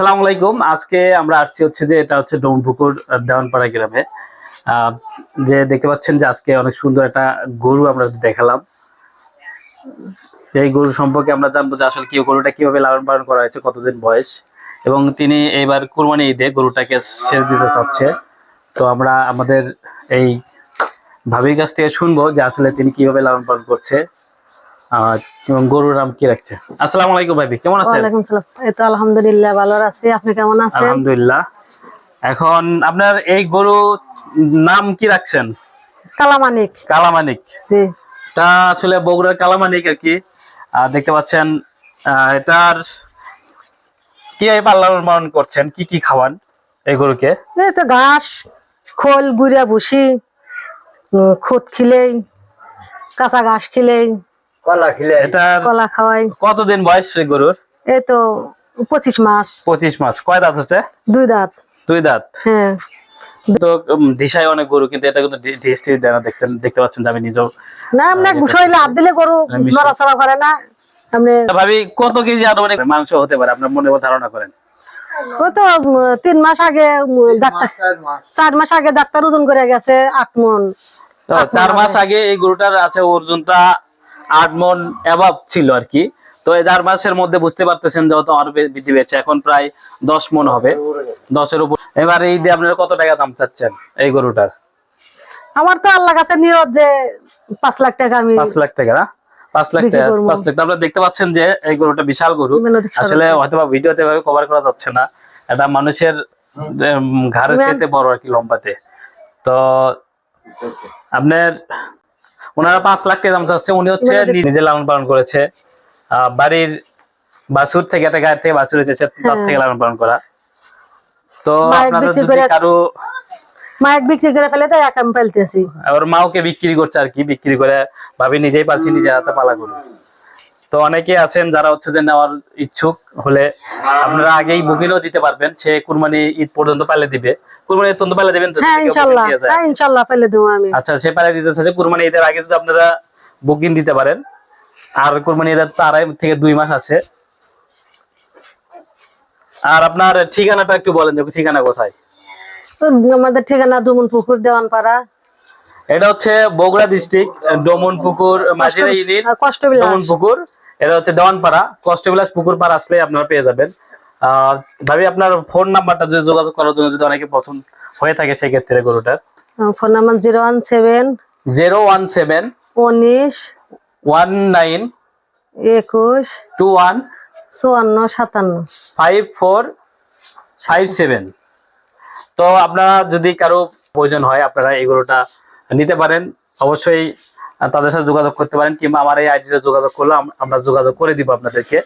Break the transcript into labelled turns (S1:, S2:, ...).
S1: আসসালামু আলাইকুম। আজকে আমরা আসছি হচ্ছে যে এটা হচ্ছে ডোমপুকুর দেওয়ানপাড়া গ্রামে। যে দেখতে পাচ্ছেন যে আজকে অনেক সুন্দর একটা গরু আমরা দেখালাম। এই গরু সম্পর্কে আমরা জানবো যে আসলে কি গরুটা কিভাবে লালন পালন করা হয়েছে, কতদিন বয়স, এবং তিনি এইবার কুরবানি ঈদে গরুটাকে ছেড়ে দিতে চাচ্ছে। তো আমরা আমাদের এই ভাবির কাছ থেকে শুনবো যে আসলে তিনি কিভাবে লালন পালন করছে এবং গরুর নাম কি রাখছে। আসসালামু আলাইকুম ভাবি, কেমন আছেন?
S2: ওয়ালাইকুম সালাম। এই তো আলহামদুলিল্লাহ ভালো আছি, আপনি কেমন আছেন?
S1: আলহামদুলিল্লাহ। এখন আপনার এই গরু নাম কি রাখছেন?
S2: কালামানিক।
S1: কালামানিক।
S2: জি।
S1: তা আসলে বগুড়ার কালামানিক আর কি। দেখতে পাচ্ছেন এটার কি লালন পালন করছেন, কি কি খাওয়ান এই গরুকে?
S2: এই তো ঘাস, খোল, গুড়া ভুসি, খুদ খিলেই, কাঁচা ঘাস খিলেই,
S1: এটা
S2: কলা খাওয়াই।
S1: কতদিন বয়স এই গরুর?
S2: এই তো 25 মাস।
S1: 25 মাস। কয় দাঁত হচ্ছে?
S2: 2 দাঁত।
S1: 2 দাঁত।
S2: হ্যাঁ।
S1: তো দিশায় অনেক গরু, কিন্তু এটা কিন্তু ডিএসটি দেনা দেখতে পাচ্ছেন যে আমি নিজেও
S2: না আমরা গুছাইলে হাত দিলে গরু নড়াচড়া করে না। আপনি
S1: ভাবি কত কেজি আনুমানিক মাংস হতে পারে আপনার মনে ধারণা করেন?
S2: ও তো 3 মাস আগে ডাক্তার 4 মাস আগে ডাক্তার ওজন করে গেছে 8 মণ।
S1: 4 মাস আগে এই গরুটার আছে ওজনটা 8 মণ এভাব ছিল আর কি। তো এই 4 মাসের মধ্যে বুঝতে পারতেছেন যত আরো বৃদ্ধি পেয়েছে, এখন প্রায় 10 মণ হবে, 10-এর উপর। এবার এই দিয়ে আপনারা কত টাকা দাম চাচ্ছেন এই গরুটার?
S2: আমার তো আল্লাহ কাছে নিয়ত যে 5 লাখ টাকা। আমি
S1: 5 লাখ টাকা না? 5 লাখ টাকা। 5 লাখ। আপনারা দেখতে পাচ্ছেন যে এই গরুটা বিশাল গরু। আসলে হয়তো বা ভিডিওতে ভাবে কভার করা যাচ্ছে না, এটা মানুষের ঘাড়ের চেয়ে বড় আর কি, লম্বাতে। তো আপনার ওনারা 5 লাখ টাকা দাম চাচ্ছে। উনি হচ্ছে নিজে লালন পালন করেছে, বাড়ির বাছুর থেকে, একটা গায়ের থেকে বাছুর এসেছে, তার থেকে লালন পালন করা। তো আপনাদের যদি কারো
S2: মায়ের বিক্রি করে ফেলে তো এক আমি ফেলতেছি,
S1: আবার মাওকে বিক্রি করছে আর কি, বিক্রি করে ভাবি নিজেই পালছি, নিজে হাতে পালা করুন। তো অনেকে আছেন যারা হচ্ছে যে নেওয়ার ইচ্ছুক হলে আপনারা আগেই বুকিংও দিতে পারবেন। সে কুরবানি ঈদ পর্যন্ত পালে দিবে। কুরবানি ঈদ পর্যন্ত পালে দিবেন তো?
S2: হ্যাঁ ইনশাআল্লাহ, হ্যাঁ ইনশাআল্লাহ পালে দেব আমি।
S1: আচ্ছা, সে পালে দিতে চাইছে কুরবানি ঈদের আগে যদি আপনারা বুকিং দিতে পারেন। আর কুরবানি ঈদের তো 2.5 থেকে 2 মাস আছে। আর আপনার ঠিকানাটা একটু বলেন, যে ঠিকানা কোথায়?
S2: আমাদের ঠিকানা ডোমনপুকুর দেওয়ানপাড়া।
S1: এটা হচ্ছে বগুড়া ডিস্ট্রিক্ট, ডোমনপুকুর মাঝিরা ইউনিট, ডোমনপুকুর। এটা হচ্ছে দেওয়ানপাড়া, কষ্টবিলাস পুকুর পার আসলে আপনারা পেয়ে যাবেন। ভাবি আপনার ফোন নাম্বারটা যদি যোগাযোগ করার জন্য যদি অনেকে পছন্দ হয়ে থাকে সেই ক্ষেত্রে গরুটার
S2: ফোন নাম্বার 017
S1: 017
S2: 19
S1: 19
S2: 21
S1: 21
S2: 54 57
S1: 5457। তো আপনারা যদি কারো প্রয়োজন হয় আপনারা এই গরুটা নিতে পারেন, অবশ্যই তাদের সাথে যোগাযোগ করতে পারেন, কিংবা আমার এই আইডিতে যোগাযোগ করলে আমরা যোগাযোগ করে দিব আপনাদেরকে।